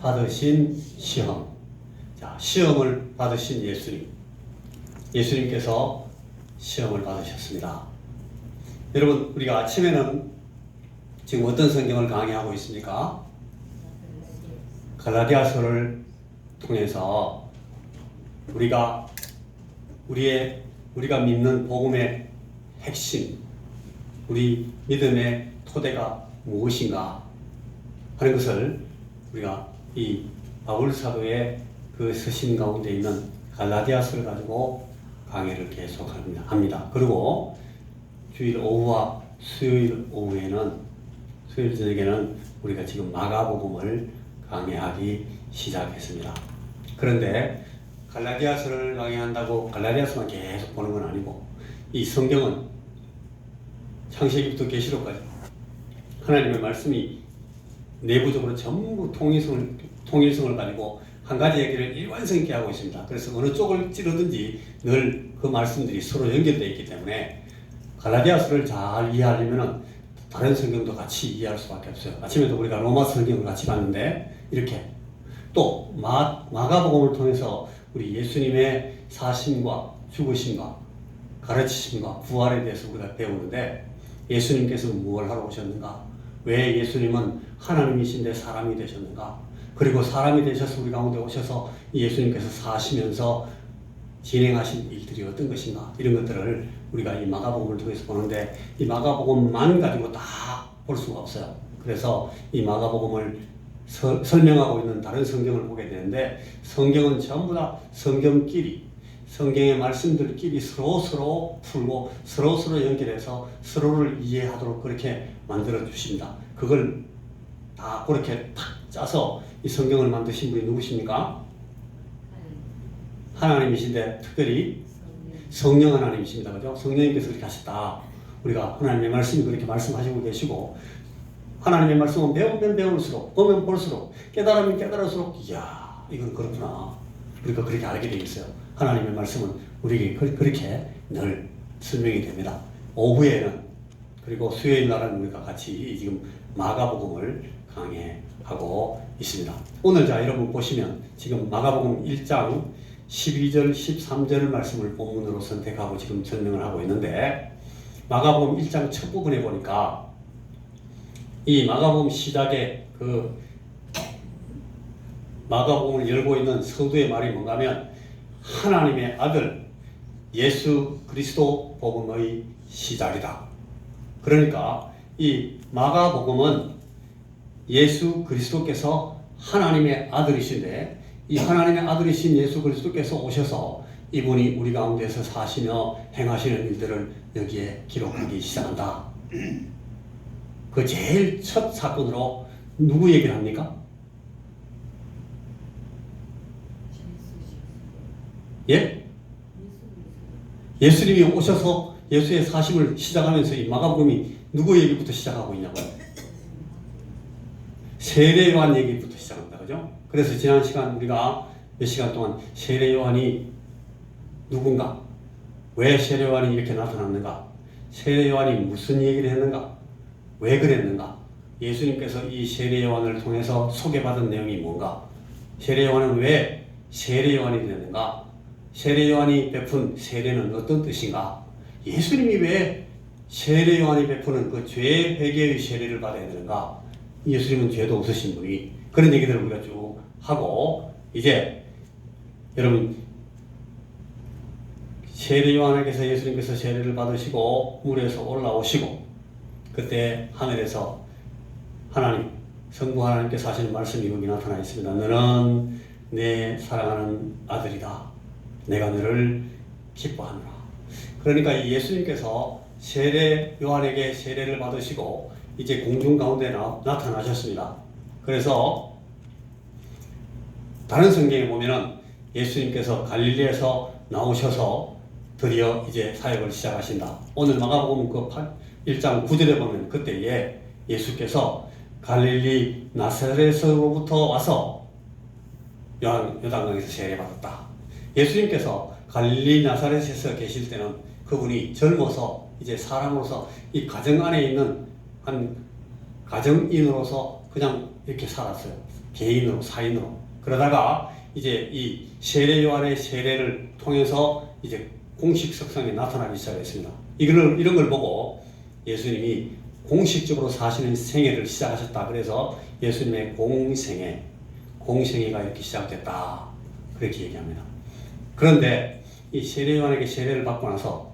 받으신 시험. 자, 시험을 받으신 예수님. 예수님께서 시험을 받으셨습니다. 여러분, 우리가 아침에는 지금 어떤 성경을 강의하고 있습니까? 갈라디아서를 통해서 우리가 믿는 복음의 핵심, 우리 믿음의 토대가 무엇인가 하는 것을 우리가 이 바울 사도의 그 서신 가운데 있는 갈라디아서를 가지고 강의를 계속합니다. 그리고 주일 오후와 수요일 저녁에는 우리가 지금 마가복음을 강의하기 시작했습니다. 그런데 갈라디아서를 강의한다고 갈라디아서만 계속 보는 건 아니고, 이 성경은 창세기부터 계시록까지 하나님의 말씀이 내부적으로 전부 통일성을 가지고 한 가지 얘기를 일관성 있게 하고 있습니다. 그래서 어느 쪽을 찌르든지 늘 그 말씀들이 서로 연결되어 있기 때문에 갈라디아서를 잘 이해하려면 다른 성경도 같이 이해할 수밖에 없어요. 아침에도 우리가 로마 성경을 같이 봤는데, 이렇게 또 마가복음을 통해서 우리 예수님의 사심과 죽으심과 가르치심과 부활에 대해서 우리가 배우는데, 예수님께서 무엇을 하러 오셨는가? 왜 예수님은 하나님이신데 사람이 되셨는가? 그리고 사람이 되셔서 우리 가운데 오셔서 예수님께서 사시면서 진행하신 일들이 어떤 것인가? 이런 것들을 우리가 이 마가복음을 통해서 보는데, 이 마가복음만 가지고 다 볼 수가 없어요. 그래서 이 마가복음을 설명하고 있는 다른 성경을 보게 되는데, 성경은 전부 다 성경의 말씀들끼리 서로 풀고 서로 연결해서 서로를 이해하도록 그렇게 만들어 주십니다. 그걸 다 그렇게 탁 짜서 이 성경을 만드신 분이 누구십니까? 하나님이신데, 특별히 성령 하나님이십니다. 그죠? 성령님께서 그렇게 하셨다. 우리가 하나님의 말씀이 그렇게 말씀하시고 계시고, 하나님의 말씀은 배우면 배울수록, 보면 볼수록, 깨달으면 깨달을수록, 이야, 이건 그렇구나. 우리가 그렇게 알게 되어 있어요. 하나님의 말씀은 우리에게 그렇게 늘 설명이 됩니다. 오후에는, 그리고 수요일 날은 우리가 같이 지금 마가복음을 강해하고 있습니다. 오늘 자, 여러분 보시면 지금 마가복음 1장 12절, 13절 말씀을 본문으로 선택하고 지금 설명을 하고 있는데, 마가복음 1장 첫 부분에 보니까 이 마가복음 시작에 그 마가복음을 열고 있는 서두의 말이 뭔가 하면, 하나님의 아들 예수 그리스도 복음의 시작이다. 그러니까 이 마가복음은 예수 그리스도께서 하나님의 아들이신데, 이 하나님의 아들이신 예수 그리스도께서 오셔서 이분이 우리 가운데서 사시며 행하시는 일들을 여기에 기록하기 시작한다. 그 제일 첫 사건으로 누구 얘기를 합니까? 예? 예수님이 오셔서 예수의 사심을 시작하면서 이 마가복음이 누구 얘기부터 시작하고 있냐고요? 세례 요한 얘기부터 시작합니다. 그죠? 그래서 지난 시간 우리가 몇 시간 동안 세례 요한이 누군가? 왜 세례 요한이 이렇게 나타났는가? 세례 요한이 무슨 얘기를 했는가? 왜 그랬는가? 예수님께서 이 세례 요한을 통해서 소개받은 내용이 뭔가? 세례 요한은 왜 세례 요한이 됐는가? 세례 요한이 베푼 세례는 어떤 뜻인가? 예수님이 왜 세례 요한이 베푸는 그 죄 회개의 세례를 받아야 되는가? 예수님은 죄도 없으신 분이, 그런 얘기들을 우리가 쭉 하고, 이제 여러분 세례 요한에게서 예수님께서 세례를 받으시고 물에서 올라오시고, 그때 하늘에서 하나님, 성부 하나님께서 하시는 말씀이 여기 나타나 있습니다. 너는 내 사랑하는 아들이다. 내가 너를 기뻐하노라. 그러니까 이 예수님께서 세례 요한에게 세례를 받으시고 이제 공중 가운데 나타나셨습니다. 그래서 다른 성경에 보면은 예수님께서 갈릴리에서 나오셔서 드디어 이제 사역을 시작하신다. 오늘 마가복음 그 1장 9절에 보면 그때에 예수께서 갈릴리 나사렛으로부터 와서 요단강에서 세례받았다. 예수님께서 갈릴리 나사렛에서 계실 때는 그분이 젊어서 이제 사람으로서 이 가정 안에 있는 한 가정인으로서 그냥 이렇게 살았어요. 개인으로, 사인으로. 그러다가 이제 이 세례 요한의 세례를 통해서 이제 공식 석상에 나타나기 시작했습니다. 이런 걸 보고 예수님이 공식적으로 사시는 생애를 시작하셨다. 그래서 예수님의 공생애가 이렇게 시작됐다. 그렇게 얘기합니다. 그런데 이 세례 요한에게 세례를 받고 나서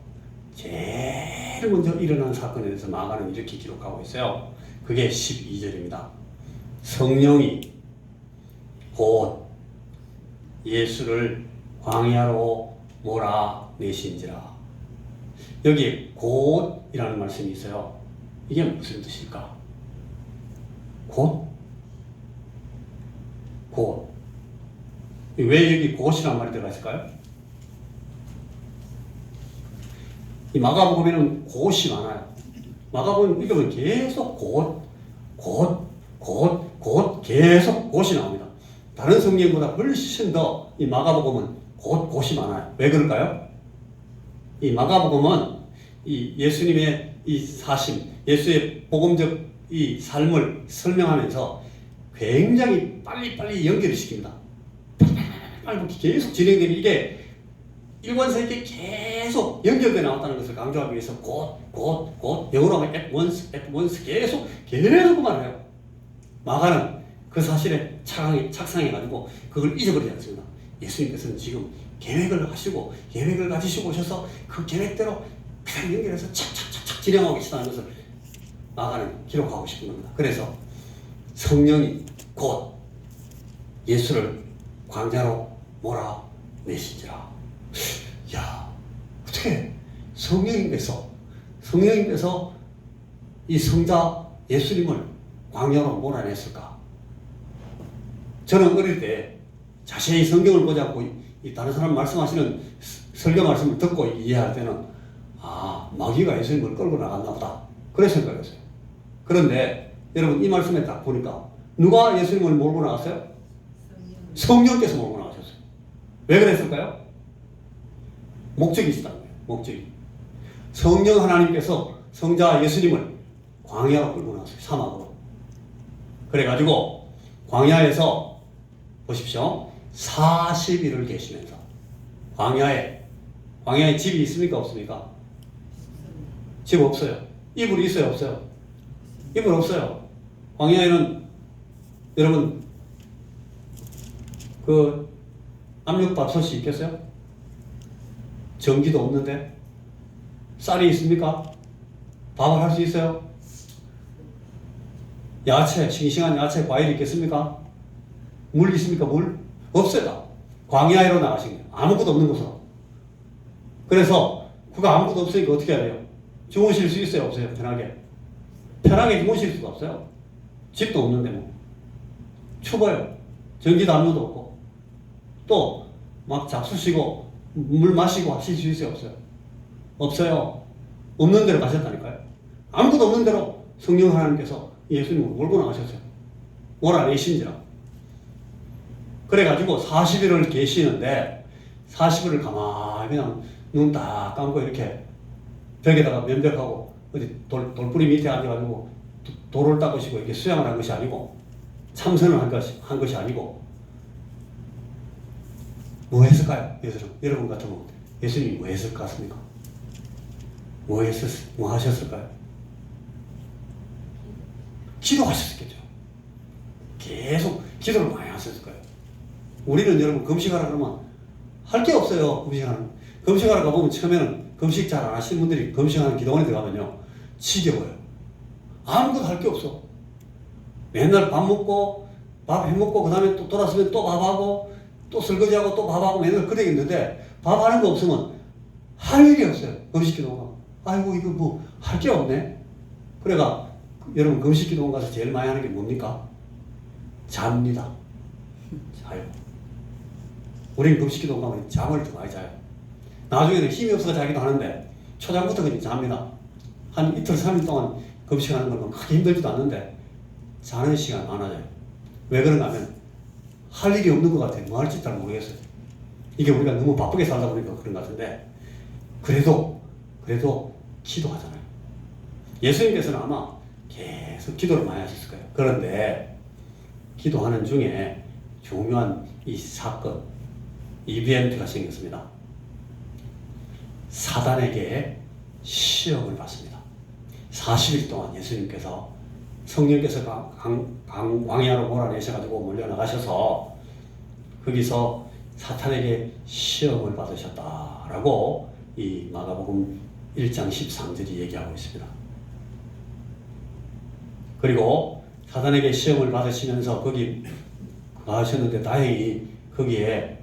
제일 먼저 일어난 사건에 대해서 마가는 이렇게 기록하고 있어요. 그게 12절입니다. 성령이 곧 예수를 광야로 몰아내신지라. 여기 곧이라는 말씀이 있어요. 이게 무슨 뜻일까? 곧? 왜 여기 곧이라는 말이 들어가 있을까요? 이 마가복음에는 곧이 많아요. 마가복음 읽으면 계속 곧 계속 곧이 나옵니다. 다른 성경보다 훨씬 더 이 마가복음은 곧이 많아요. 왜 그럴까요? 이 마가복음은 이 예수님의 이 사심, 예수의 복음적 이 삶을 설명하면서 굉장히 빨리 연결을 시킵니다. 빨리 계속 진행되는 이게 일관성있게 계속 연결되어 나왔다는 것을 강조하기 위해서 곧 영어로 하면 at once 계속 그 말을 해요. 마가는 그 사실에 착상해가지고 그걸 잊어버리지 않습니다. 예수님께서는 지금 계획을 하시고 계획을 가지시고 오셔서 그 계획대로 그냥 연결해서 착착 진행하고 계시다는 것을 마가는 기록하고 싶은 겁니다. 그래서 성령이 곧 예수를 광야로 몰아내신지라. 야, 어떻게 성령님께서 이 성자 예수님을 광야로 몰아냈을까? 저는 어릴 때 자세히 성경을 보지 않고 이 다른 사람 말씀하시는 설교 말씀을 듣고 이해할 때는 마귀가 예수님을 끌고 나갔나 보다. 그래 생각했어요. 그런데 여러분 이 말씀에 딱 보니까 누가 예수님을 몰고 나갔어요? 성령께서 몰고 나가셨어요. 왜 그랬을까요? 목적이 있었다는 거예요. 목적이. 성령 하나님께서 성자 예수님을 광야로 끌고 나갔어요. 사막으로. 그래가지고 광야에서 보십시오. 40일을 계시면서 광야에 집이 있습니까? 없습니까? 집 없어요. 이불이 있어요? 없어요? 이불 없어요. 광야에는 여러분 그 압력밥솥이 있겠어요? 전기도 없는데 쌀이 있습니까? 밥을 할 수 있어요? 야채, 싱싱한 야채, 과일이 있겠습니까? 물 있습니까? 물? 없어요. 광야로 나가신 거예요. 아무것도 없는 곳으로. 그래서 그가 아무것도 없으니까 어떻게 해야 돼요? 주무실 수 있어요? 없어요? 편하게 주무실 수가 없어요. 집도 없는데 뭐. 추워요. 전기도 아무것도 없고. 또 막 잡수시고 물 마시고 하실 수 있어요? 없어요? 없어요. 없는 데로 가셨다니까요. 아무것도 없는 데로 성령 하나님께서 예수님을 몰고 나가셨어요. 몰아내신지라. 그래가지고 40일을 계시는데 40일을 가만히 그냥 눈 딱 감고 이렇게 벽에다가 면벽하고 어디 돌뿌리 밑에 앉아가지고 돌을 닦으시고 이렇게 수양을 한 것이 아니고 참선을 한 것이 아니고 뭐 했을까요? 여러분 같으면 예수님이 뭐 했을 것 같습니까? 뭐 하셨을까요? 기도하셨겠죠. 계속 기도를 많이 하셨을 거예요. 우리는 여러분 금식하라 그러면 할 게 없어요. 금식하러 가보면 처음에는 금식 잘 안 하시는 분들이 금식하는 기도원에 들어가면요 지겨워요. 아무것도 할 게 없어. 맨날 밥 해먹고 그 다음에 또 돌아서면 또 밥하고 또 설거지하고 또 밥하고 맨날 그래 있는데 밥 하는 거 없으면 할 일이 없어요. 금식 기도가. 아이고 이거 뭐 할 게 없네. 그래가 여러분 금식 기도원 가서 제일 많이 하는 게 뭡니까? 잡니다. 자요. 우리는 금식 기도 가면 잠을 더 많이 자요. 나중에는 힘이 없어서 자기도 하는데 초장부터 그냥 잡니다. 한 이틀 3일 동안 금식하는 건 크게 힘들지도 않는데 자는 시간 많아져요. 왜 그런가 하면 할 일이 없는 것 같아요. 뭐 할지 잘 모르겠어요. 이게 우리가 너무 바쁘게 살다 보니까 그런 것 같은데 그래도 기도하잖아요. 예수님께서는 아마 계속 기도를 많이 하셨을 거예요. 그런데 기도하는 중에 중요한 이 사건, 이벤트가 생겼습니다. 사단에게 시험을 받습니다. 40일 동안 예수님께서 성령께서 광야로 몰아내셔가지고 몰려나가셔서 거기서 사탄에게 시험을 받으셨다라고 이 마가복음 1장 13절이 얘기하고 있습니다. 그리고 사탄에게 시험을 받으시면서 거기 가셨는데 다행히 거기에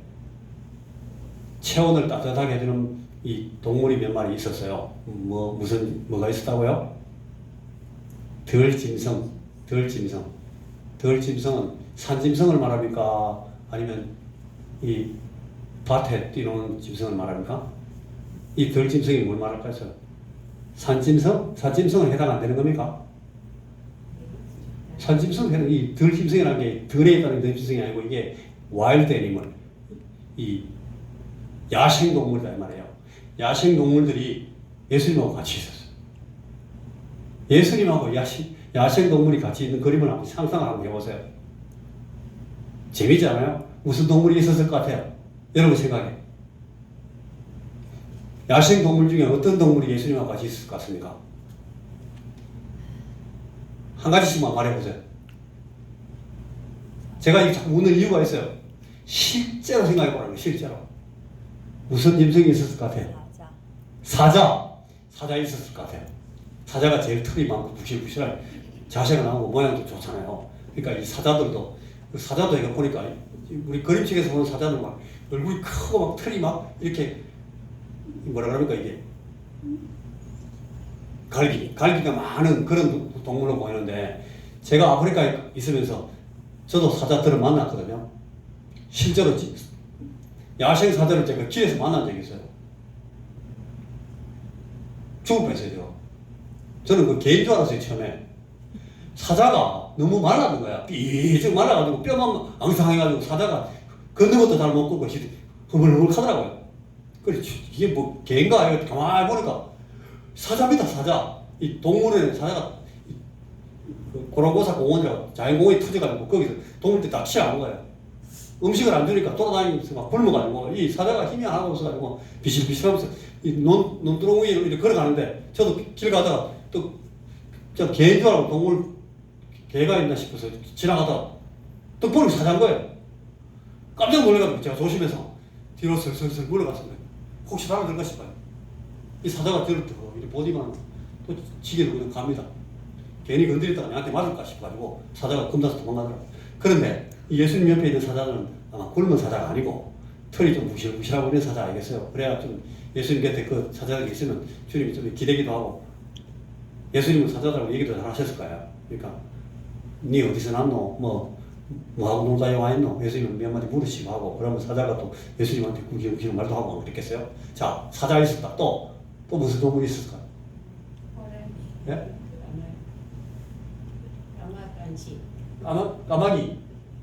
체온을 따뜻하게 해주는 이 동물이 몇 마리 있었어요. 뭐가 있었다고요? 덜짐승. 덜짐승은 산짐승을 말합니까? 아니면 이 밭에 뛰노는 짐승을 말합니까? 이 덜짐승이 뭘 말할까요? 산짐승? 산짐승은 해당 안 되는 겁니까? 산짐승은 이 덜짐승이라는 게 덜에 있다는 덜짐승이 아니고 이게 와일드 애니멀, 이 야생동물이다 이 말이에요. 야생동물들이 예수님하고 같이 있었어요. 예수님하고 야생동물이 같이 있는 그림을 한번 상상을 한번 해보세요. 재미지 않아요? 무슨 동물이 있었을 것 같아요? 여러분 생각에. 야생동물 중에 어떤 동물이 예수님하고 같이 있을 것 같습니까? 한 가지씩만 말해보세요. 제가 이렇게 자꾸 웃는 이유가 있어요. 실제로 생각해보라는 거예요. 실제로. 무슨 짐승이 있었을 것 같아요? 사자 있었을 것 같아요. 사자가 제일 털이 많고 부실부실한 자세가 나오고 모양도 좋잖아요. 그러니까 이 사자도 이거 보니까 우리 그림책에서 보는 사자는 막 얼굴이 크고 막 털이 막 이렇게 뭐라 그럽니까 이게 갈기가 많은 그런 동물로 보이는데 제가 아프리카에 있으면서 저도 사자들을 만났거든요. 실제로 야생 사자를 제가 길에서 만난 적이 있어요. 죽을 뻔했어요. 저는 그 개인 줄 알았어요. 처음에 사자가 너무 말랐는 거야. 삐쩍 말라가지고 뼈만 앙상해가지고 사자가 걷는 것도 잘 못 걷고 흐물흐물하더라고요. 그래 이게 뭐 개인가 이거 가만히 보니까 사자입니다. 사자. 이 동물에는 사자가 고랑고사 공원이라고 자연공원이 터져가지고 거기서 동물들 다 취하는 거예요. 음식을 안 주니까 돌아다니면서 막 굶어가지고 이 사자가 힘이 하나도 없어가지고 비실비실하면서 이 논두렁 위로 이렇게 걸어가는데 저도 길 가다가 또 저 개인 줄 알고 동물 개가 있나 싶어서 지나가다가 또 보니 사자인 거예요. 깜짝 놀래가지고 제가 조심해서 뒤로 슬슬 물러갔습니다. 혹시 바로 들까 싶어요. 이 사자가 들었다고 이렇게 보디만 또 지게 그냥 갑니다. 괜히 건드렸다가 나한테 맞을까 싶어가지고 사자가 겁나서 도망가더라고요. 그런데 이 예수님 옆에 있는 사자는 아마 굶은 사자가 아니고 털이 좀 부실부실하고 있는 사자 아니겠어요? 그래야 좀 예수님 곁에 그 사자가 있으면 주님이 좀 기대기도 하고 예수님은 사자들하고 얘기도 잘 하셨을 거예요. 그러니까 니 어디서 났노? 뭐하고 놀다 와 있노? 예수님은 몇 마디 물으시고 하고 그러면 사자가 또 예수님한테 구기는 말도 하고 그랬겠어요? 자, 사자 있었다. 또 무슨 동물이 있을까? 예?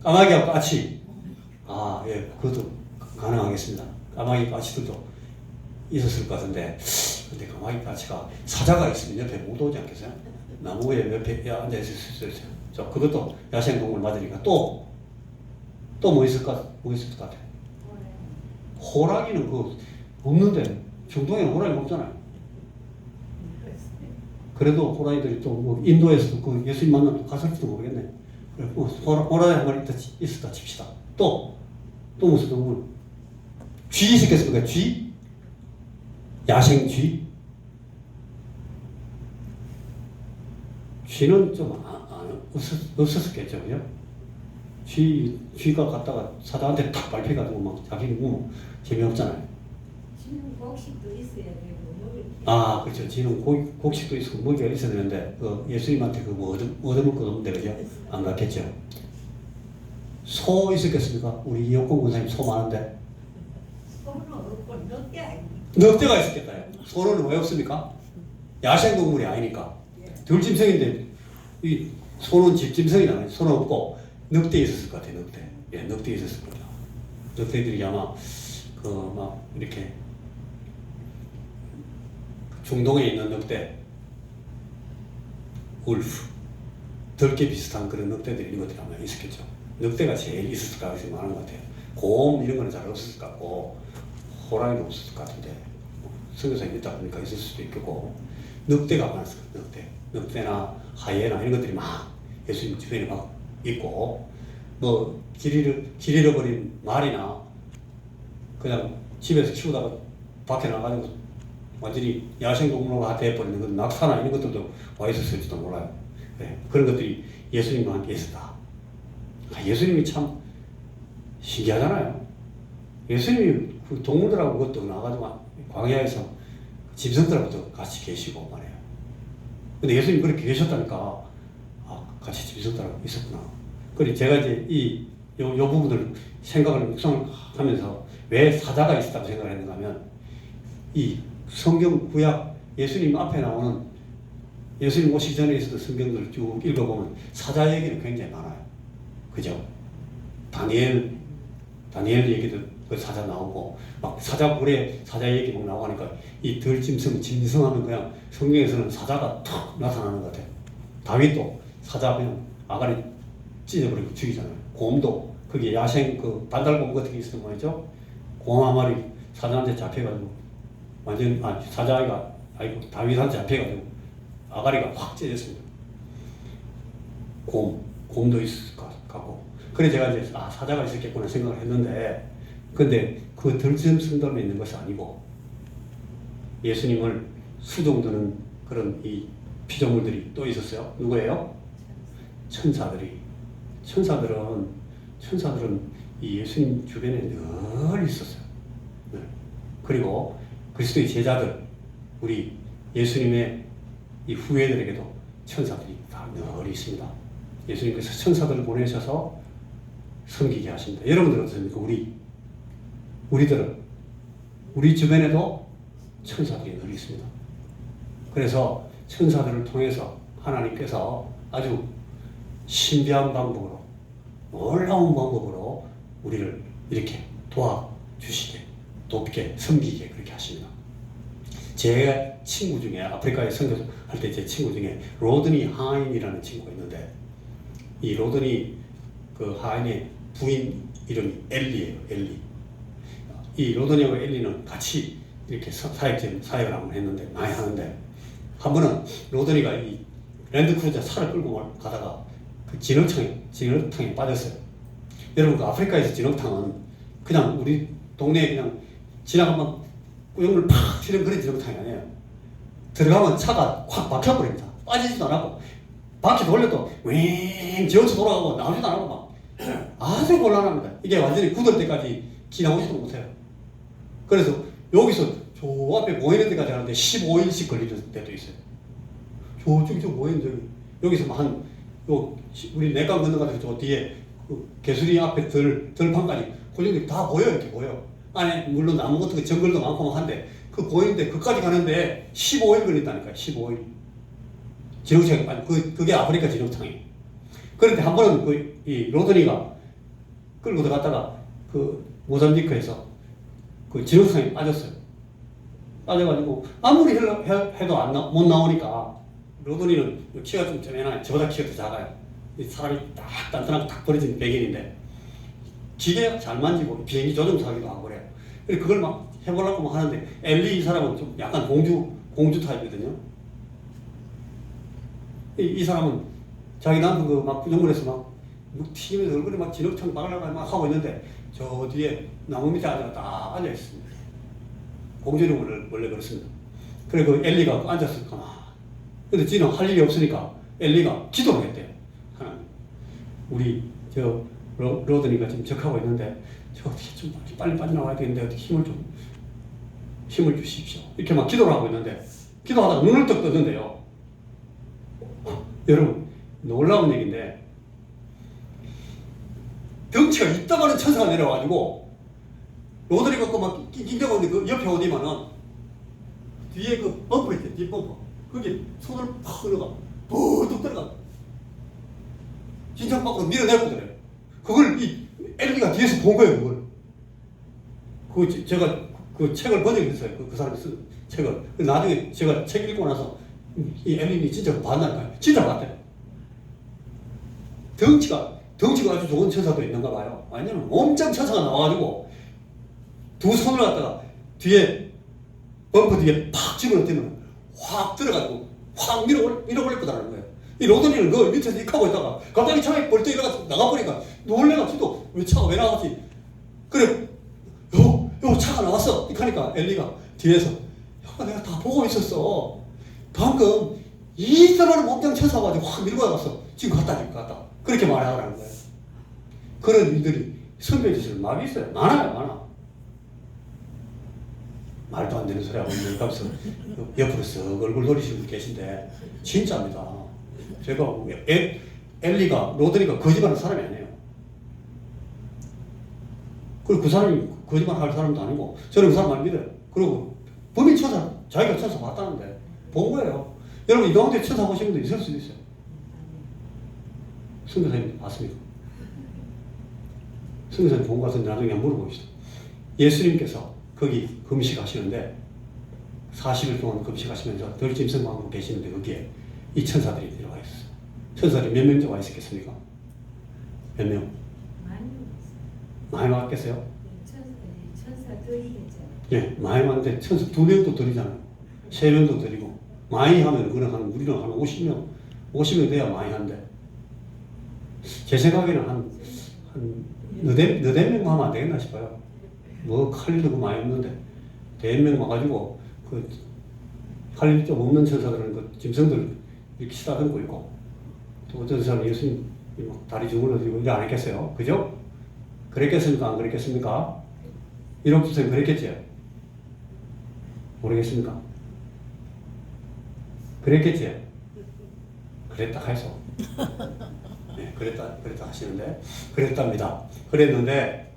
까마귀하고 까치. 아, 예, 그것도 가능하겠습니다. 까마귀, 까치들도 있었을 것 같은데, 근데 까마귀, 까치가 사자가 있으면 옆에 못 오지 않겠어요? 나무에 옆에 앉아 있을 수 있어요. 저 그것도 야생동물 맞으니까 또 뭐 있을 것 같아요? 호랑이는 그 없는데 중동에는 호랑이 없잖아요. 그래도 호랑이들이 또 뭐 인도에서도 그 예수님 만나면 갔을지도 모르겠네. 그래, 호랑이 한 마리 있었다 칩시다. 또 무슨 동물? 쥐 있었겠습니까? 쥐? 야생 쥐? 쥐는 좀 없었겠죠, 그죠? 쥐가 갔다가 사자한테 탁 밟혀가지고 막 자기는 뭐 재미없잖아요. 쥐는 곡식도 있어야 되고 아, 그렇죠. 쥐는 곡식도 있고 먹이가 있어야 되는데 예수님한테 뭐 얻어먹을 거 없는데 그죠? 안 갔겠죠. 소 있었겠습니까? 우리 이용권 권사님 소 많은데. 소는 없고 늑대가 있었겠다요. 소는 왜 없습니까? 야생동물이 아니니까. 들짐승인데 이 소는 집짐승이잖아요. 소는 없고 늑대 있었을 것 같아요. 늑대. 예, 늑대 있었을 거예요. 늑대들이 아마 막 이렇게 중동에 있는 늑대, 울프, 덜개 비슷한 그런 늑대들이 이런 것들이 아마 있었겠죠. 늑대가 제일 있었을 가능성이 많은 것 같아요. 곰 이런 거는 잘 없었을 것 같고 호랑이도 없었을 것 같은데 성경상에 있다 보니까 있을 수도 있겠고 늑대가 많았을 거예요. 늑대나 하이에나 이런 것들이 막 예수님 주변에 막 있고 뭐 길 잃어버린 말이나 그냥 집에서 키우다가 밖에 나가지고 완전히 야생동물화 돼버리는 그 낙타나 이런 것들도 와 있었을지도 몰라요. 네, 그런 것들이 예수님과 함께 있었다. 예수님이 참 신기하잖아요. 예수님이 그 동물들하고 그것도 나가지고 광야에서 짐승들하고도 같이 계시고 말이에요. 근데 예수님이 그렇게 계셨다니까 같이 짐승들하고 있었구나. 그리고 제가 이제 요 부분을 생각을 묵상을 하면서 왜 사자가 있었다고 생각을 했는가 하면 이 성경 구약 예수님 앞에 나오는 예수님 오시기 전에 있었던 성경들을 쭉 읽어보면 사자 얘기는 굉장히 많아요. 그죠? 다니엘 얘기도 그 사자 나오고 막 사자굴에 사자 얘기 막 나오니까 이 짐승하면 그냥 성경에서는 사자가 탁 나타나는 것 같아요. 다윗도 사자 그냥 아가리 찢어버리고 죽이잖아요. 곰도 거기에 야생 그 반달곰 같은 게 있었던 말이죠. 곰 한 마리 사자한테 잡혀가지고 완전 사자아이가 다윗한테 잡혀가지고 아가리가 확 찢어졌습니다. 곰도 있을 것 같고 그래서 제가 이제 사자가 있었겠구나 생각을 했는데 근데 그 들짐승들만 있는 것이 아니고 예수님을 수종드는 그런 이 피조물들이 또 있었어요. 누구예요? 천사들은 이 예수님 주변에 늘 있었어요. 네. 그리고 그리스도의 제자들, 우리 예수님의 이 후예들에게도 천사들이 다 늘 있습니다. 예수님께서 천사들을 보내셔서 섬기게 하십니다. 여러분들은 어떻습니까? 우리 주변에도 천사들이 늘 있습니다. 그래서 천사들을 통해서 하나님께서 아주 신비한 방법으로 놀라운 방법으로 우리를 이렇게 도와주시게 돕게 섬기게 그렇게 하십니다. 제 친구 중에 아프리카에 선교할 때 제 친구 중에 로드니 하인이라는 친구가 있는데 이 로드니 그 하인의 부인 이름이 엘리예요. 엘리. 이 로드니하고 엘리는 같이 이렇게 사역을 한번 했는데 많이 하는데 한 번은 로드니가 이 랜드크루저 차를 끌고 가다가 그 진흙탕에 빠졌어요. 여러분 그 아프리카에서 진흙탕은 그냥 우리 동네에 그냥 지나가면 꾸역물 팍 튀는 그런 진흙탕이 아니에요. 들어가면 차가 확 막혀버립니다. 빠지지도 않고 바퀴 돌려도 왱 지어서 돌아가고 나오지도 않고 막 아주 곤란합니다. 이게 완전히 굳을 때까지 지나오지도 못해요. 그래서 여기서 저 앞에 모이는 데까지 하는데 15일씩 걸리는 데도 있어요. 저쪽이 모이는 여기서 한 우리 내강 건너가서 저 뒤에 그 개수리 앞에 들판까지 그 정도 다 보여 이렇게 보여. 안에 물론 나무 같은 거 정글도 많고 한데 그 보이는데 그까지 가는데 15일 걸린다니까요. 15일. 진흙탕이 빠져. 그게 아프리카 진흙탕이에요. 그런데 한 번은 이 로드니가 끌고 들어갔다가 그 모잠비크에서 그 진흙탕에 빠졌어요. 빠져가지고 아무리 해도 못 나오니까 로드니는 키가 좀 쪼매나요. 저보다 키가 더 작아요. 사람이 딱 단단하고 딱 버려진 백인인데 기계 잘 만지고 비행기 조종사기도 하고 그래요. 그래서 그걸 막 해보려고 막 하는데 엘리 이 사람은 좀 약간 공주 타입이거든요. 이 사람은 자기 남편 그 막 부정물에서 막 튀기면서 얼굴에 막 진흙탕 박으려고 막 하고 있는데 저 뒤에 나무 밑에 딱 앉아 있습니다. 공주는 원래 그렇습니다. 그래 그 엘리가 앉았을 거나. 근데 지는 할 일이 없으니까 엘리가 기도를 했대요. 하나님, 우리 저 로드니가 지금 적하고 있는데 저 어떻게 좀 빨리 빠져나와야 되는데 어떻게 힘을 주십시오. 이렇게 막 기도를 하고 있는데 기도하다가 눈을 떡 뜨는데요. 여러분 놀라운 얘기인데 덩치가 이따가는 천사가 내려와가지고 로드니가 막 낑낑대고 있는데 그 옆에 어디면은 뒤에 그 범퍼 있대. 뒷범퍼 거기 손을 팍 들어가 푹 들어가 진창 밖으로 밀어내거든요. 그걸 이 엘리가 뒤에서 본 거예요. 그걸 제가 그 책을 번역했어요. 그 사람이 쓴 책을. 나중에 제가 책 읽고 나서 이 엘리니 진짜 봤나니까요. 진짜 봤대요. 덩치가 아주 좋은 천사도 있는가 봐요. 아니면 엄청 천사가 나와가지고 두 손을 갖다가 뒤에 범퍼 뒤에 팍 집어넣으면 확 들어가지고 확 밀어올렸다는 거예요. 이 로드니는 그 밑에서 익하고 있다가 갑자기 차에 벌떡 일어나서 나가보니까 놀래가지고 왜 차가 왜 나왔지? 그래 요 차가 나왔어. 이러니까 엘리가 뒤에서 야, 내가 다 보고 있었어. 방금 이상한 몸짱 천사가 가지고 확 밀고 나갔어. 지금 갔다. 그렇게 말하라는 거예요. 그런 일들이 선배짓을 많이 있어요. 많아. 말도 안 되는 소리하고 있는 가면서 옆으로 쓱 얼굴 돌리시는 분 계신데 진짜입니다. 제가 엘리가 로드니가 거짓말하는 사람이 아니에요. 그리고 그 사람이 거짓말 할 사람도 아니고 저는 그 사람 안 믿어요. 그리고 범인 천사 자기가 천사 봤다는데 본 거예요. 여러분 이 가운데 천사 보시는 분도 있을 수도 있어요. 선교사님 봤습니까? 선교사님 본 것 같은데 나중에 한번 물어봅시다. 예수님께서 거기 금식하시는데 40일 동안 금식하시면서 덜짐승방으로 계시는데 거기에 이 천사들이 들어와 있었어요. 천사들이 몇 명 정도 와 있었겠습니까? 몇 명? 많이 왔겠어요? 천사들이겠죠. 예, 많이 왔는데 천사 2명도 드리잖아요. 3명도 드리고 많이 하면 우리는 한 50명 돼야 많이 한데 제 생각에는 한 너댓 명만 하면 안 되겠나 싶어요. 뭐 칼리도 많이 없는데 대명 와가지고 그 칼리 좀 없는 천사들은 그 짐승들 이렇게 쓰다듬고 있고 또 어떤 사람 예수님 다리 주물러드리고 이래 안 했겠어요? 그죠? 그랬겠습니까? 안 그랬겠습니까? 이런 선생 그랬겠지? 모르겠습니까? 그랬겠지? 그랬다 해서 네, 그랬다 하시는데 그랬답니다. 그랬는데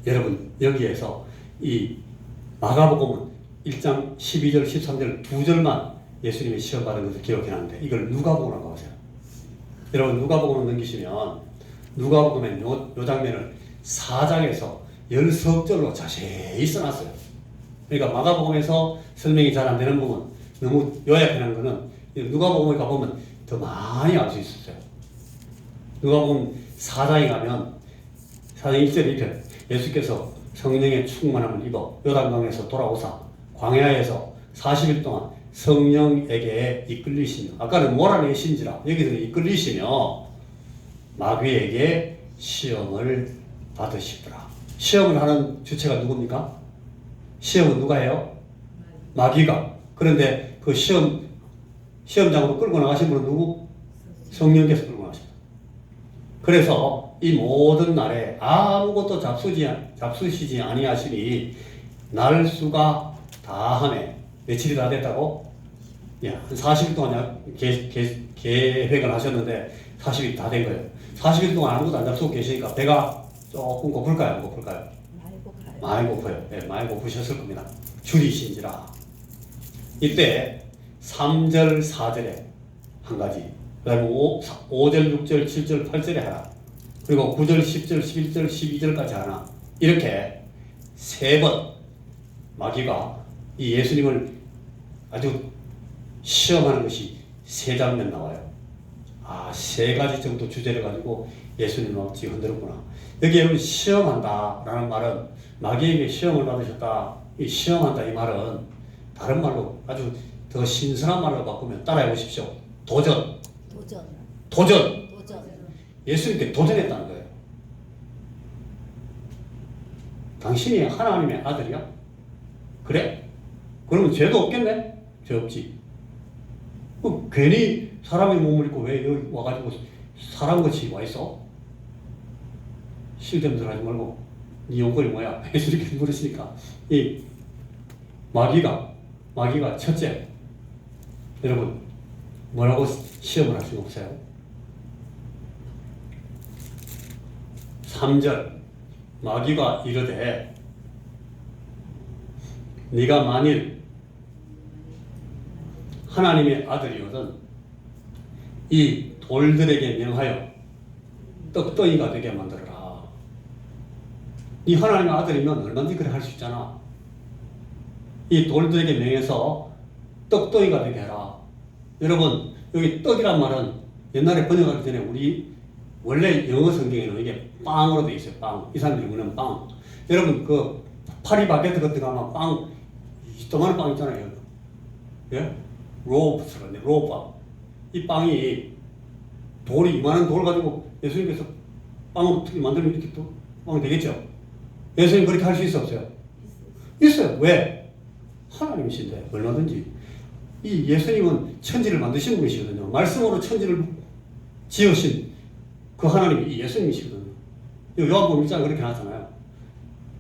여러분 여기에서 이 마가복음은 1장 12절 13절 2절만 예수님이 시험 받은 것을 기록해놨는데 이걸 누가복음이라고 하세요. 여러분 누가복음을 넘기시면 누가복음엔 요 장면을 4장에서 10석절로 자세히 써놨어요. 그러니까 마가복음에서 설명이 잘 안 되는 부분 너무 요약해놓은 거는 누가복음에 가보면 더 많이 알 수 있었어요. 누가복음 4장에 가면 4장 1절 2편 예수께서 성령의 충만함을 입어 요단강에서 돌아오사 광야에서 40일 동안 성령에게 이끌리시며 아까는 몰아내신지라 여기서는 이끌리시며 마귀에게 시험을 받으시더라. 시험을 하는 주체가 누굽니까? 시험은 누가 해요? 마귀가. 그런데 그 시험장으로 끌고 나가신 분은 누구? 성령께서 끌고 나가십니다. 그래서 이 모든 날에 아무것도 잡수시지 아니하시니 날수가 다하네. 며칠이 다 됐다고? 예, 한 40일 동안 계획을 하셨는데 40일이 다 된 거예요. 40일 동안 아무것도 안 잡수고 계시니까 배가 조금 고플까요? 안 고플까요? 많이 고파요. 네, 많이 고프셨을 겁니다. 줄이신지라. 이때 3절, 4절에 한 가지, 그 다음에 5절, 6절, 7절, 8절에 하나, 그리고 9절, 10절, 11절, 12절까지 하나, 이렇게 3번 마귀가 이 예수님을 아주 시험하는 것이 3장면 나와요. 3가지 정도 주제를 가지고 예수님을 어찌 흔들었구나. 여기 여러분 시험한다 라는 말은 마귀에게 시험을 받으셨다. 이 시험한다 이 말은 다른 말로 아주 더 신선한 말로 바꾸면 따라해 보십시오. 도전. 예수님께 도전했다는 거예요. 당신이 하나님의 아들이야? 그래? 그러면 죄도 없겠네? 죄 없지. 괜히 사람의 몸을 입고 왜 여기 와가지고 사람같이 와 있어? 실대면서 하지 말고 네 용건이 뭐야? 예수님께서 물으시니까 이 마귀가 첫째 여러분 뭐라고 시험을 할 수가 없어요. 3절 마귀가 이르되 네가 만일 하나님의 아들이거든 이 돌들에게 명하여 떡덩이가 되게 만들어라. 이 하나님의 아들이면 얼마든지 그래 할 수 있잖아. 이 돌들에게 명해서 떡덩이가 되게 해라. 여러분 여기 떡이란 말은 옛날에 번역하기 전에 원래 영어 성경에는 이게 빵으로 돼 있어요. 빵. 이 사람들이 먹는 빵. 여러분 그 파리바게트 같은 거 하면 빵 조그마한 빵 있잖아요. 예? 로브스가 로우빵. 이 빵이 돌이 이만한 돌 가지고 예수님께서 빵으로 어떻게 만들면 이렇게 또 빵이 되겠죠? 예수님 그렇게 할 수 있어 없어요? 있어요. 왜? 하나님이신데 얼마든지. 이 예수님은 천지를 만드신 분이시거든요. 말씀으로 천지를 지으신 그 하나님이 이 예수님이시거든요. 요한복음 1장에 그렇게 나왔잖아요.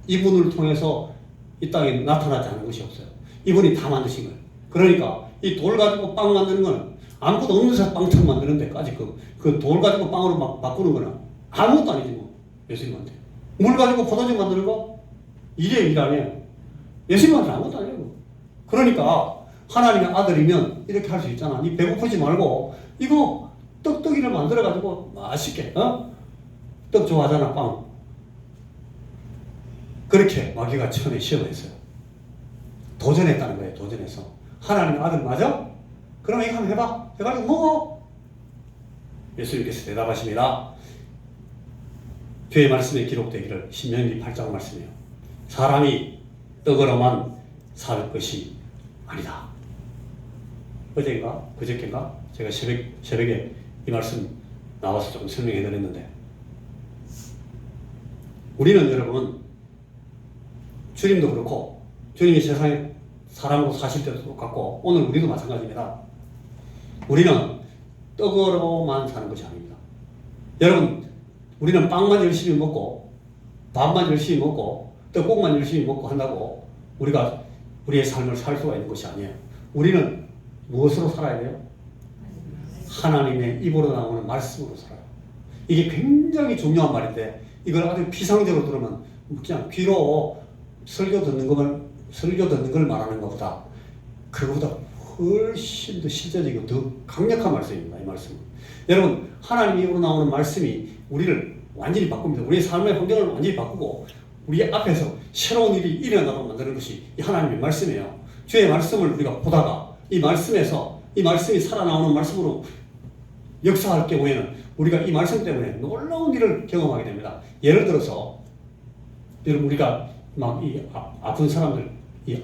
이분을 통해서 이 땅에 나타나지 않은 것이 없어요. 이분이 다 만드신 거예요. 그러니까 이 돌 가지고 빵 만드는 건 아무것도 없는 데서 빵처럼 만드는 데까지 그 돌 가지고 빵으로 막 바꾸는 거는 아무것도 아니지 뭐. 예수님한테. 물 가지고 포도주 만드는 거? 이게 일 아니에요. 예수님한테는 아무것도 아니에요. 그러니까 하나님의 아들이면 이렇게 할 수 있잖아. 니 배고프지 말고 이거 떡떡이를 만들어 가지고 맛있게 떡 좋아하잖아. 빵. 그렇게 마귀가 처음에 시험을 했어요. 도전했다는 거예요. 도전해서. 하나님의 아들 맞아? 그럼 이거 한번 해봐. 해가지고 먹어. 예수님께서 대답하십니다. 주의 말씀에 기록되기를 신명기 8장 말씀이에요. 사람이 떡으로만 살 것이 아니다. 어제인가? 그저께인가? 제가 새벽에 이 말씀 나와서 조금 설명해 드렸는데 우리는 여러분 주님도 그렇고 주님이 세상에 사람으로 사실 때도 똑같고 오늘 우리도 마찬가지입니다. 우리는 떡으로만 사는 것이 아닙니다. 여러분 우리는 빵만 열심히 먹고 밥만 열심히 먹고 떡국만 열심히 먹고 한다고 우리가 우리의 삶을 살 수가 있는 것이 아니에요. 우리는 무엇으로 살아야 돼요? 하나님의 입으로 나오는 말씀으로 살아요. 이게 굉장히 중요한 말인데 이걸 아주 피상적으로 들으면 그냥 귀로 설교 듣는 걸 말하는 것보다 그거보다 훨씬 더 실제적이고 더 강력한 말씀입니다. 이 말씀은. 여러분 하나님 입으로 나오는 말씀이 우리를 완전히 바꿉니다. 우리의 삶의 환경을 완전히 바꾸고 우리 앞에서 새로운 일이 일어나도록 만드는 것이 이 하나님의 말씀이에요. 주의 말씀을 우리가 보다가 이 말씀에서 이 말씀이 살아나오는 말씀으로 역사할 경우에는 우리가 이 말씀 때문에 놀라운 일을 경험하게 됩니다. 예를 들어서 여러분 우리가 막 이 아픈 사람들 이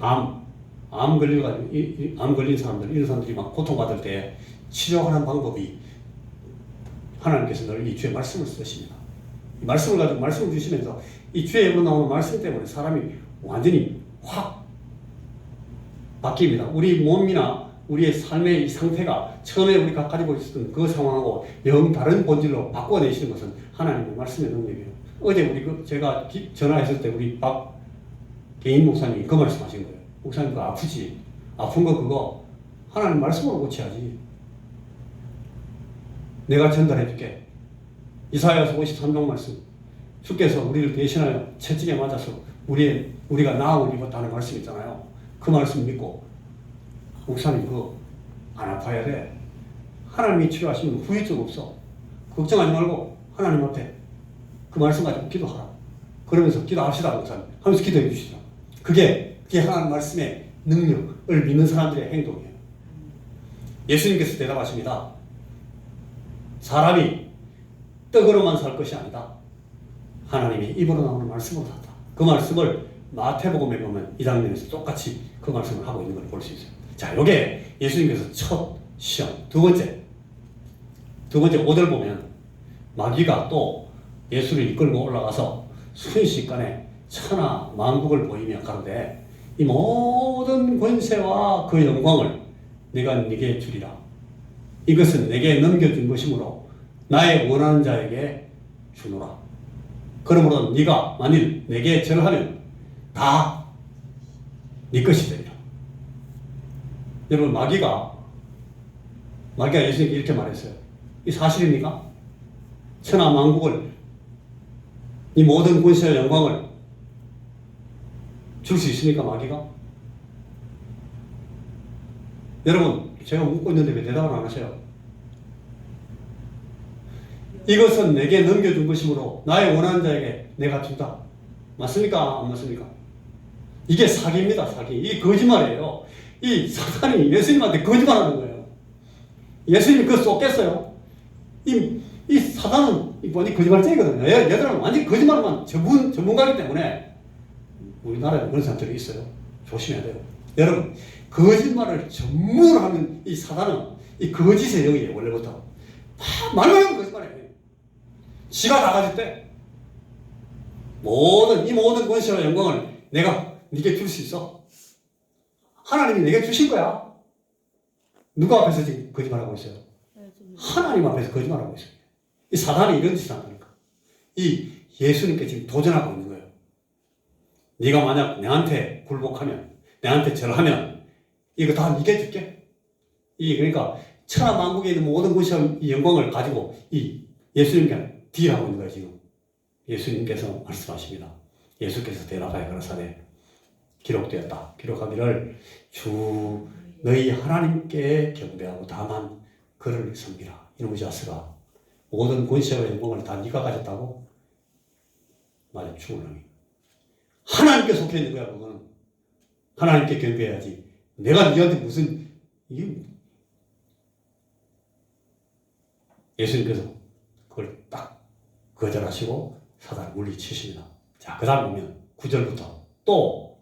암 걸려가지고 암 걸린 사람들 이런 사람들이 막 고통받을 때 치료하는 방법이 하나님께서 늘 이 주의 말씀을 쓰십니다. 이 말씀을 가지고 말씀을 주시면서 이 주의 입으로 나오는 말씀 때문에 사람이 완전히 확 바뀝니다. 우리 몸이나 우리의 삶의 이 상태가 처음에 우리가 가지고 있었던 그 상황하고 영 다른 본질로 바꿔내시는 것은 하나님의 말씀의 능력이에요. 어제 제가 전화했을 때 우리 박개인 목사님이 그 말씀하신 거예요. 목사님 그거 아프지? 아픈 거 그거 하나님 말씀으로 고쳐야지. 내가 전달해 줄게. 이사야서 53장 말씀. 주께서 우리를 대신하여 채찍에 맞아서 우리가 나음을 입었다는 말씀 있잖아요. 그 말씀 믿고 목사님 그거 안 아파야 돼. 하나님이 치료하시면 후유증 없어. 걱정하지 말고 하나님 앞에 그 말씀 가지고 기도하라. 그러면서 기도합시다 목사님. 하면서 기도해 주시죠. 그게 하나님 말씀의 능력을 믿는 사람들의 행동이에요. 예수님께서 대답하십니다. 사람이 떡으로만 살 것이 아니다. 하나님이 입으로 나오는 말씀으로 산다. 그 말씀을 마태복음에 보면 이 장면에서 똑같이 그 말씀을 하고 있는 걸 볼 수 있어요. 자, 요게 예수님께서 첫 시험. 두 번째 5절 보면 마귀가 또 예수를 이끌고 올라가서 순식간에 천하 만국을 보이며 가로되 이 모든 권세와 그 영광을 내가 네게 주리라. 이것은 내게 넘겨준 것이므로 나의 원하는 자에게 주노라. 그러므로 네가 만일 내게 절하면 다 네 것이 되리라. 여러분 마귀가 예수님께 이렇게 말했어요. 이 사실입니까? 천하 만국을 이 모든 권세와 영광을 줄 수 있습니까 마귀가? 여러분 제가 묻고 있는데 왜 대답을 안 하세요? 이것은 내게 넘겨준 것이므로 나의 원하는 자에게 내가 준다. 맞습니까? 안 맞습니까? 이게 사기입니다. 사기. 이게 거짓말이에요. 이 사탄이 예수님한테 거짓말하는 거예요. 예수님이 그거 쏟겠어요? 이 사탄은 완전 거짓말쟁이거든요. 얘들은 완전 거짓말만 전문가이기 때문에 우리나라에 그런 사람들이 있어요. 조심해야 돼요. 여러분, 거짓말을 전문으로 하는 이 사단은 이 거짓의 영이에요, 원래부터. 말만 하면 거짓말이에요. 지가 다 가질 때 이 모든 권세와 영광을 내가 네게 줄 수 있어. 하나님이 내게 주신 거야. 누구 앞에서 지금 거짓말하고 있어요? 하나님 앞에서 거짓말하고 있어요. 이 사단이 이런 짓을 한다니까. 이 예수님께 지금 도전하고 있는 거예요. 네가 만약 내한테 굴복하면, 내한테 절하면 이거 다 네게 줄게. 그러니까 천하만국에 있는 모든 것이 이 영광을 가지고 이 예수님께 딜하고 있는 거예요, 지금. 예수님께서 말씀하십니다. 예수께서 대답하여 가라사대 기록되었다. 기록하기를 주 너희 하나님께 경배하고 다만 그를 섬기라. 이놈의 자스가 모든 권세와 영광을 다 네가 가졌다고? 맞아, 죽으라니. 하나님께 속해 있는 거야, 그거는. 하나님께 경배해야지. 내가 네한테 무슨 예수님께서 그걸 딱 거절하시고 사단을 물리치십니다. 자, 그 다음 보면 9절부터 또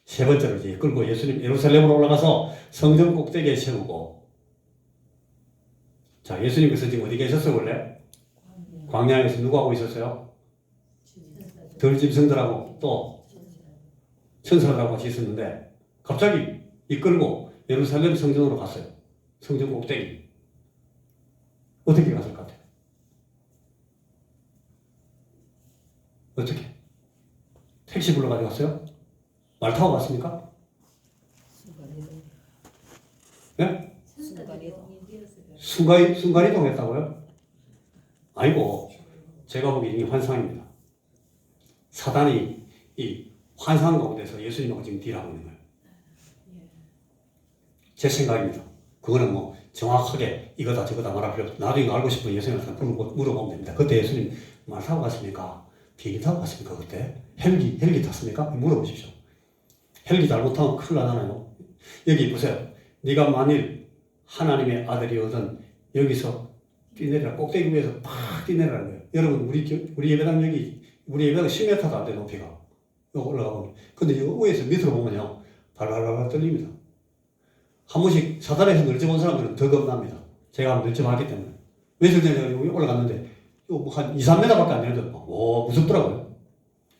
세 번째로 이제 끌고 예수님 예루살렘으로 올라가서 성전 꼭대기에 세우고. 자, 예수님께서 지금 어디 계셨어요, 원래? 광야에서 누구 하고 있었어요? 들짐승들하고 또 천사들하고 같이 있었는데 갑자기 이끌고 예루살렘 성전으로 갔어요. 성전 꼭대기. 어떻게 갔을 것 같아요? 어떻게? 택시 불러가지고 갔어요? 말 타고 갔습니까? 네? 순간이동 했다고요? 아니고, 제가 보기엔 이게 환상입니다. 사단이 이 환상 가운데서 예수님하고 지금 딜하고 있는 거예요. 제 생각입니다. 그거는 뭐 정확하게 이거다 저거다 말할 필요 없고, 나중에 알고 싶으면 예수님한테 물어보면 됩니다. 그때 예수님 말 타고 갔습니까? 비행기 타고 갔습니까? 그때? 헬기 탔습니까? 물어보십시오. 헬기 잘못하면 큰일 나잖아요. 여기 보세요. 네가 만일 하나님의 아들이거든 여기서 뛰내리라. 꼭대기 위에서 팍 뛰내리라는 거예요. 여러분, 우리 예배당 우리 예배당 10m도 안 돼, 높이가. 여기 올라가 보면. 근데 이 위에서 밑으로 보면요. 발발발 떨립니다. 한 번씩 사단에서 늘져본 사람들은 더 겁납니다. 제가 한번 늘져봤기 때문에. 며칠 전에 여기 올라갔는데, 한 2, 3m밖에 안 되는데, 무섭더라고요.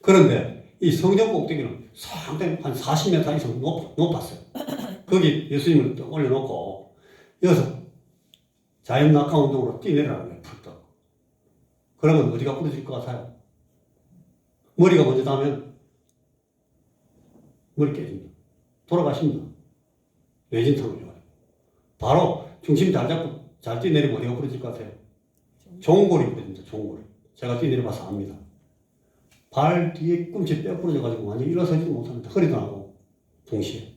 그런데 이 성전 꼭대기는 상당히 한 40m 이상 높았어요. 거기 예수님을 올려놓고, 여기서 자연 낙하 운동으로 뛰내리라는 거예요, 푹떡. 그러면 어디가 부러질 것 같아요? 머리가 먼저 닿으면 머리 깨집니다. 돌아가십니다. 뇌진탕을 줘요. 바로 중심 잘 잡고 잘 뛰내리면 어디가 부러질 것 같아요? 종골이 부러집니다. 종골. 제가 뛰내려봐서 압니다. 발 뒤에 꿈치 뼈 부러져가지고 완전히 일어서지도 못합니다. 허리도 나고 동시에.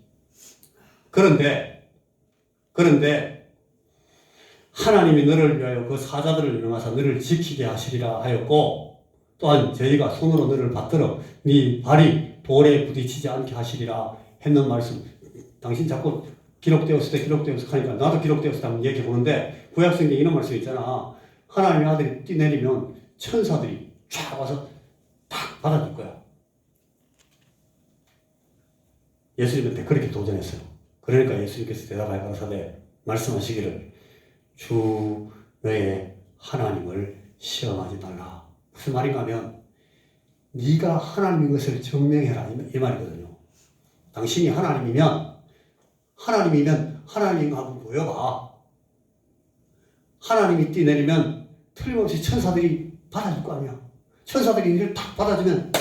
그런데 하나님이 너를 위하여 그 사자들을 명하사 너를 지키게 하시리라 하였고, 또한 저희가 손으로 너를 받들어 네 발이 돌에 부딪히지 않게 하시리라 했는 말씀. 당신 자꾸 기록되었을 때 하니까 나도 기록되었을 때 한번 얘기해 보는데, 구약성경에 이런 말씀 있잖아. 하나님의 아들이 뛰내리면 천사들이 쫙 와서 탁 받아줄 거야. 예수님한테 그렇게 도전했어요. 그러니까 예수님께서 대답하여 가라사대 말씀하시기를 주 너의 하나님을 시험하지 말라. 무슨 말인가 하면 네가 하나님인 것을 증명해라 이 말이거든요. 당신이 하나님이면 하나님인가 한번 보여봐. 하나님이 뛰내리면 틀림없이 천사들이 받아줄 거 아니야. 천사들이 이를 탁 받아주면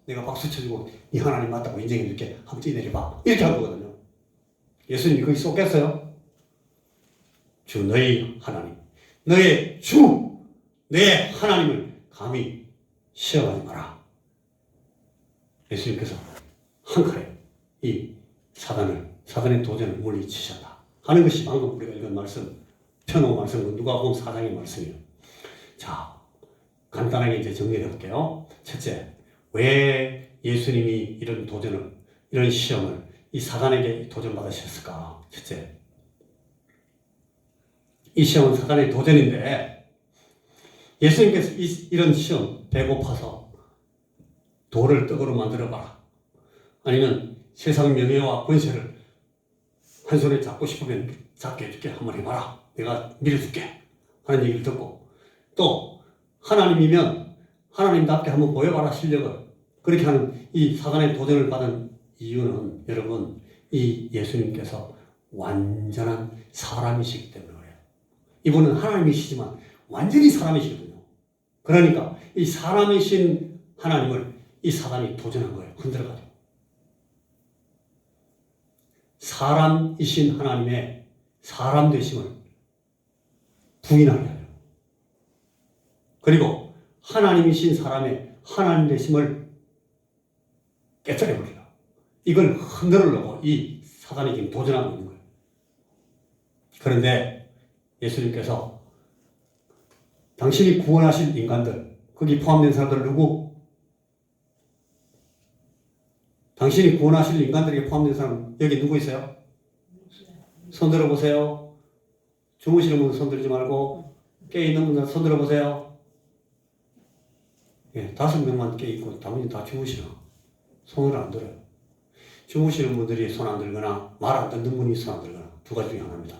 내가 박수 쳐주고 네 하나님 맞다고 인정해줄게. 한번 뛰내려봐. 이렇게 한 거거든요. 예수님이 거기 쏟겠어요? 주 너희 하나님, 너의 주, 너의 하나님을 감히 시험하지 마라. 예수님께서 한 칼에 이 사단의 도전을 물리치셨다 하는 것이 방금 우리가 읽은 말씀, 펴놓은 말씀은 누가복음 4장의 말씀이에요. 자, 간단하게 이제 정리해 볼게요. 첫째, 왜 예수님이 이런 도전을, 이런 시험을 이 사단에게 도전받으셨을까? 첫째, 이 시험은 사단의 도전인데 예수님께서 이런 시험, 배고파서 돌을 떡으로 만들어봐라. 아니면 세상 명예와 권세를 한 손에 잡고 싶으면 잡게 해줄게. 한번 해봐라. 내가 밀어줄게. 하는 얘기를 듣고, 또 하나님이면 하나님답게 한번 보여봐라, 실력을. 그렇게 하는 이 사단의 도전을 받은 이유는 여러분, 이 예수님께서 완전한 사람이시기 때문에 그래요. 이분은 하나님이시지만 완전히 사람이시거든요. 그러니까 이 사람이신 하나님을 이 사단이 도전한 거예요. 흔들어가지고. 사람이신 하나님의 사람 되심을 부인하게 하려. 그리고 하나님이신 사람의 하나님 되심을 깨뜨려버리라. 이걸 흔들으려고 이 사단이 지금 도전하고 있는 거예요. 그런데 예수님께서 당신이 구원하실 인간들, 거기 포함된 사람들 누구? 당신이 구원하실 인간들에게 포함된 사람 여기 누구 있어요? 손 들어보세요. 주무시는 분은 손 들지 말고 깨있는 분은 손 들어보세요. 예, 5명만 깨있고 나머지 다 주무시나? 손을 안 들어요. 주무시는 분들이 손 안 들거나 말 안 듣는 분이 손 안 들거나 두 가지 중에 하나입니다.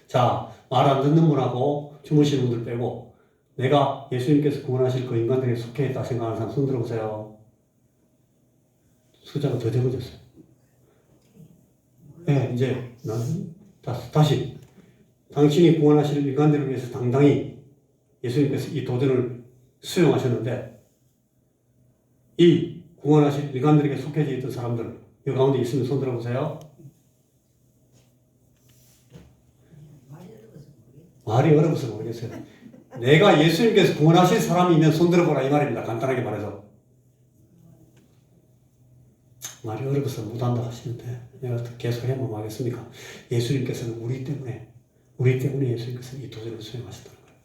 자, 말 안 듣는 분하고 주무시는 분들 빼고 내가 예수님께서 구원하실 그 인간들에게 속해 있다 생각하는 사람 손 들어보세요. 숫자가 더 적어졌어요. 네, 이제 다시 당신이 구원하실 인간들을 위해서 당당히 예수님께서 이 도전을 수용하셨는데 이 구원하실 인간들에게 속해져 있던 사람들 이 가운데 있으면 손 들어보세요. 말이 어려워서 모르겠어요. 내가 예수님께서 구원하실 사람이면 손 들어보라 이 말입니다. 간단하게 말해서. 말이 어려워서 못한다 하시는데 내가 계속 해보면 하겠습니까? 예수님께서는 우리 때문에 예수님께서는 이 도전을 수행하셨다는 거예요.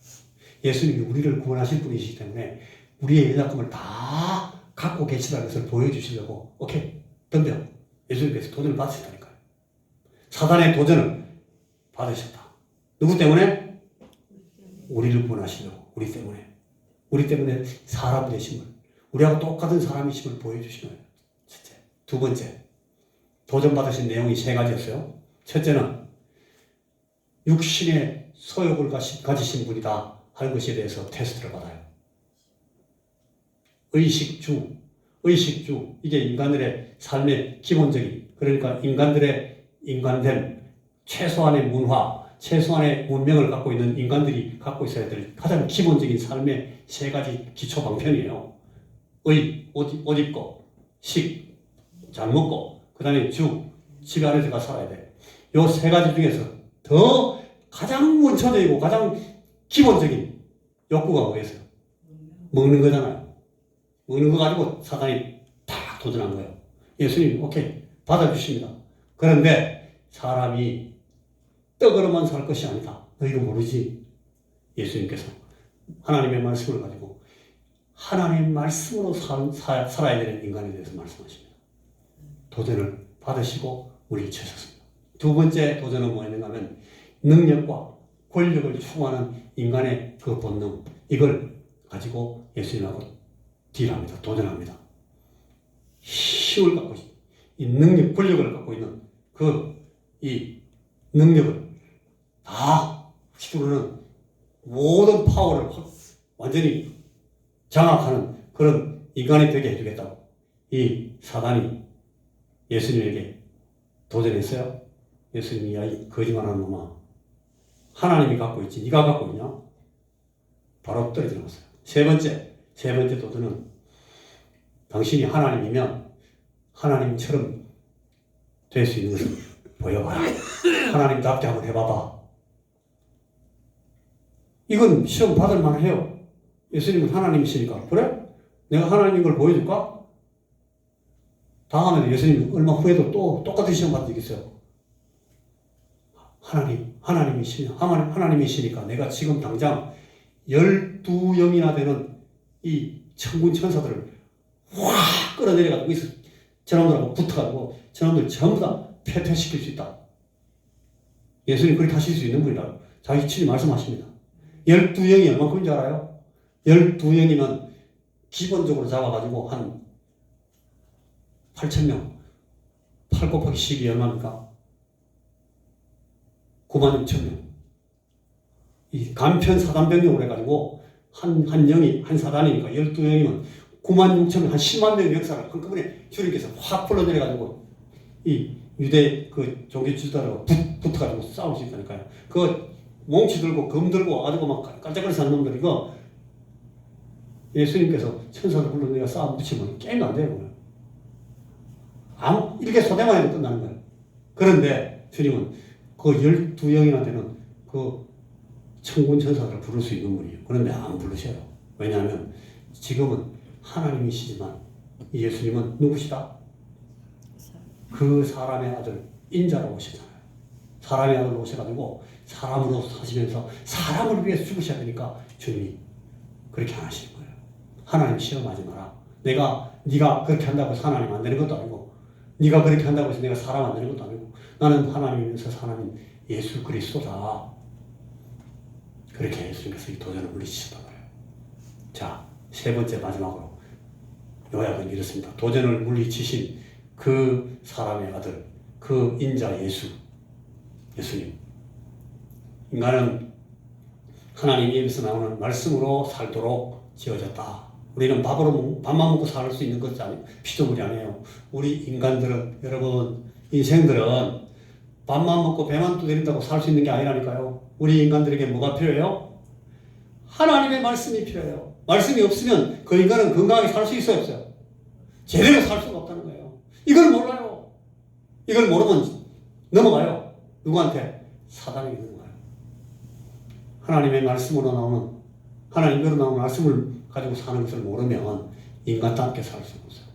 예수님이 우리를 구원하실 분이시기 때문에 우리의 연약함을 다 갖고 계시다는 것을 보여주시려고 오케이 덤벼. 예수님께서 도전을 받으셨다니까요. 사단의 도전을 받으셨다. 누구 때문에? 우리를 구원하시려고. 우리 때문에 사람 되심을, 우리하고 똑같은 사람이심을 보여주시는 거예요. 첫째. 두 번째, 도전받으신 내용이 3가지였어요. 첫째는 육신의 소욕을 가지신 분이다 하는 것에 대해서 테스트를 받아요. 의식주, 이게 인간들의 삶의 기본적인, 그러니까 인간된 최소한의 문화, 최소한의 문명을 갖고 있는 인간들이 갖고 있어야 될 가장 기본적인 삶의 3가지 기초 방편이에요. 옷 입고, 식, 잘 먹고, 그 다음에 집 안에 들어가 살아야 돼. 요 3가지 중에서 더 가장 원초적이고 가장 기본적인 욕구가 뭐겠어요? 먹는 거잖아요. 먹는 거 가지고 사단이 딱 도전한 거예요. 예수님, 오케이, 받아주십니다. 그런데 사람이 떡으로만 살 것이 아니다. 너 이거 모르지? 예수님께서 하나님의 말씀을 가지고 하나님의 말씀으로 살아야 되는 인간에 대해서 말씀하십니다. 도전을 받으시고 우리를 채셨습니다. 두 번째 도전은 뭐였는가 하면 능력과 권력을 추구하는 인간의 그 본능, 이걸 가지고 예수님하고 딜합니다. 도전합니다. 힘을 갖고 있습니다. 이 능력, 권력을 갖고 있는 이 능력을 다 휘두르는 모든 파워를 완전히 장악하는 그런 인간이 되게 해주겠다고 이 사단이 예수님에게 도전했어요. 예수님이 야, 이 거짓말하는 놈아, 하나님이 갖고 있지 네가 갖고 있냐? 바로 떨어져 나왔어요. 세 번째 도전은 당신이 하나님이면 하나님처럼 될 수 있는 것을 보여봐라. 하나님답게 한번 해봐봐. 이건 시험 받을 만해요. 예수님은 하나님이시니까. 그래? 내가 하나님인 걸 보여줄까? 다음에는 예수님 얼마 후에도 또 똑같은 시험 받으겠어요. 하나님이시니까 내가 지금 당장 12영이나 되는 이 천군 천사들을 확 끌어내려가지고 여기서 저놈들하고 붙어가지고 저놈들 전부 다 패퇴시킬 수 있다. 예수님 그렇게 하실 수 있는 분이라고 자기 친히 말씀하십니다. 12영이 얼마큼인지 알아요? 12영이면 기본적으로 잡아가지고 한 8,000명. 8 곱하기 12 얼마입니까? 96,000명. 이 간편 사단병력으로 해가지고 한 영이, 한 사단이니까 12영이면 96,000명, 한 10만 명의 역사를 한꺼번에 주님께서 확 불러내려가지고 이 유대 그 종교 지도자로 붙어가지고 싸울 수 있다니까요. 그 몽치 들고 검 들고 아주 막 깜짝거려서 하는 놈들 이거 예수님께서 천사를 불러내가 싸움 붙이면 게임도 안 돼요. 이렇게 소대만 해도 끝나는 거예요. 그런데 주님은 그 12영인한테는 그 천군 천사들을 부를 수 있는 분이에요. 그런데 안 부르셔요. 왜냐하면 지금은 하나님이시지만 예수님은 누구시다? 그 사람의 아들 인자로 오시잖아요. 사람의 아들로 오셔가지고 사람으로 사시면서 사람을 위해서 죽으셔야 되니까 주님이 그렇게 안 하시는 거예요. 하나님 시험하지 마라. 네가 그렇게 한다고 해서 하나님 안 되는 것도 아니고 네가 그렇게 한다고 해서 내가 사람 안 되는 것도 아니고 나는 하나님이면서 사람인 예수 그리스도다. 그렇게 예수님께서 이 도전을 물리치셨단 말이에요. 자, 세 번째 마지막으로 요약은 이렇습니다. 도전을 물리치신 그 사람의 아들, 그 인자 예수님. 인간은 하나님 입에서 나오는 말씀으로 살도록 지어졌다. 우리는 밥만 먹고 살 수 있는 것이 아니고 피조물이 아니에요. 우리 인간들은, 여러분, 인생들은 밥만 먹고 배만 두드린다고 살 수 있는 게 아니라니까요. 우리 인간들에게 뭐가 필요해요? 하나님의 말씀이 필요해요. 말씀이 없으면 그 인간은 건강하게 살 수 있어요, 없어요? 제대로 살 수가 없다는 거예요. 이걸 몰라요. 이걸 모르면 넘어가요. 누구한테? 사단에게 넘어가요. 하나님의 말씀으로 나오는, 하나님으로 나오는 말씀을 가지고 사는 것을 모르면 인간답게 살 수가 없어요.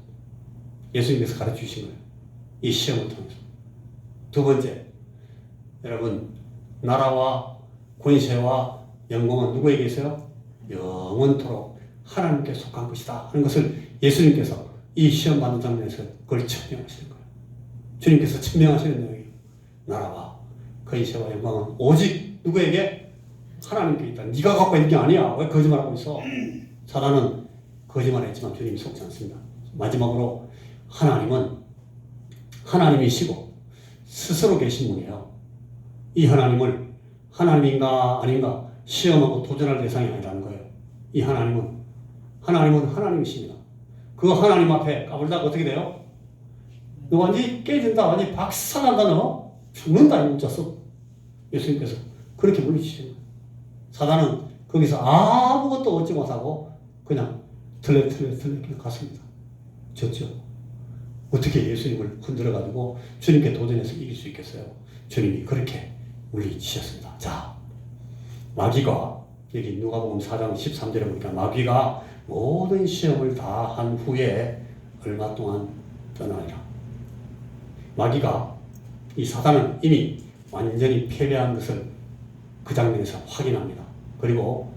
예수님께서 가르쳐 주신 거예요. 이 시험을 통해서. 두 번째, 여러분, 나라와 권세와 영광은 누구에게 있어요? 영원토록 하나님께 속한 것이다 하는 것을 예수님께서 이 시험 받는 장면에서 그걸 천명하시는 거예요. 주님께서 천명하시는 내용이 나라와 권세와 영광은 오직 누구에게? 하나님께 있다. 네가 갖고 있는 게 아니야. 왜 거짓말하고 있어? 사단은 거짓말했지만 주님이 속지 않습니다. 마지막으로 하나님은 하나님이시고 스스로 계신 분이에요. 이 하나님을 하나님인가 아닌가 시험하고 도전할 대상이 아니라는 거예요. 이 하나님은 하나님이십니다. 그 하나님 앞에 까불다가 어떻게 돼요? 너 완전히 깨진다. 완전히 박살난다. 너 죽는다. 이 문자 써. 예수님께서 그렇게 물리치신 거예요. 사단은 거기서 아무것도 얻지 못하고 그냥 틀레 그냥 갔습니다. 졌죠. 어떻게 예수님을 흔들어가지고 주님께 도전해서 이길 수 있겠어요? 주님이 그렇게 물리치셨습니다. 자, 마귀가 여기 누가복음 4장 13절에 보니까 마귀가 모든 시험을 다 한 후에 얼마 동안 떠나니라. 마귀가 이 사단은 이미 완전히 패배한 것을 그 장면에서 확인합니다. 그리고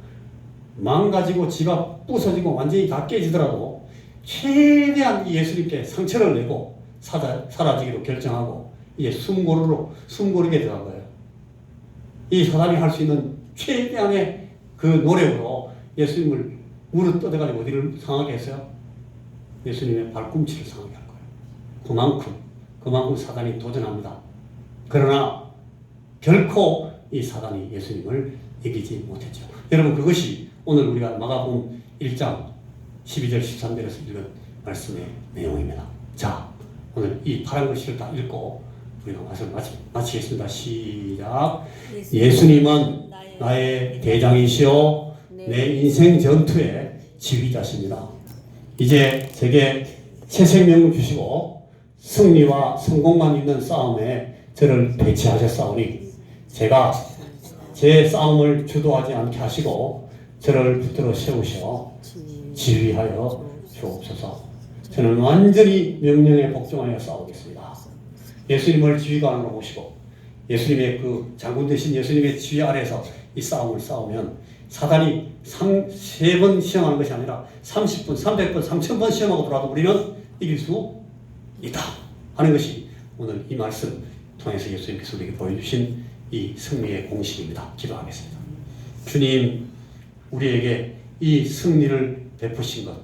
망가지고 지가 부서지고 완전히 다 깨지더라도 최대한 예수님께 상처를 내고 사라지기로 결정하고 이제 숨고르게 들어간 거예요. 이 사단이 할 수 있는 최대한의 그 노력으로 예수님을 무릎 떠대가지고 어디를 상하게 했어요? 예수님의 발꿈치를 상하게 할 거예요. 그만큼 사단이 도전합니다. 그러나 결코 이 사단이 예수님을 이기지 못했죠. 여러분, 그것이 오늘 우리가 마가복음 1장 12절 13절에서 읽은 말씀의 내용입니다. 자, 오늘 이 파란 글씨를 다 읽고 우리가 말씀을 마치겠습니다. 시작. 예수님은 나의 대장이시오 내 인생 전투의 지휘자십니다. 이제 제게 새 생명을 주시고 승리와 성공만 있는 싸움에 저를 배치하셨사오니 제가 제 싸움을 주도하지 않게 하시고 저를 붙들어 세우셔 지휘하여 주옵소서. 저는 완전히 명령에 복종하여 싸우겠습니다. 예수님을 지휘관으로 모시고 예수님의 그 장군 되신 예수님의 지휘 아래에서 이 싸움을 싸우면 사단이 3번 시험하는 것이 아니라 30번, 300번, 3000번 시험하고 돌아도 우리는 이길 수 있다 하는 것이 오늘 이 말씀 통해서 예수님께서 우리에게 보여주신 이 승리의 공식입니다. 기도하겠습니다. 주님, 우리에게 이 승리를 베푸신 것,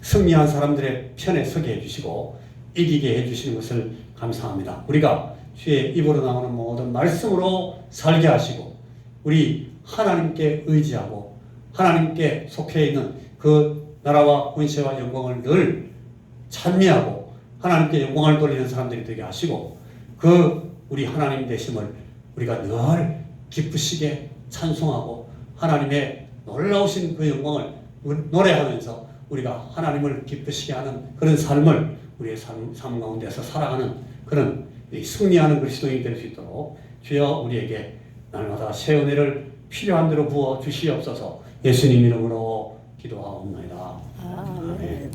승리한 사람들의 편에 서게 해주시고 이기게 해주시는 것을 감사합니다. 우리가 주의 입으로 나오는 모든 말씀으로 살게 하시고 우리 하나님께 의지하고 하나님께 속해 있는 그 나라와 권세와 영광을 늘 찬미하고 하나님께 영광을 돌리는 사람들이 되게 하시고 그 우리 하나님 되심을 우리가 늘 기쁘시게 찬송하고 하나님의 놀라우신 그 영광을 노래하면서 우리가 하나님을 기쁘시게 하는 그런 삶을 우리의 삶 가운데서 살아가는 그런 승리하는 그리스도인이 될 수 있도록 주여 우리에게 날마다 새 은혜를 필요한 대로 부어 주시옵소서. 예수님 이름으로 기도하옵나이다. 아멘.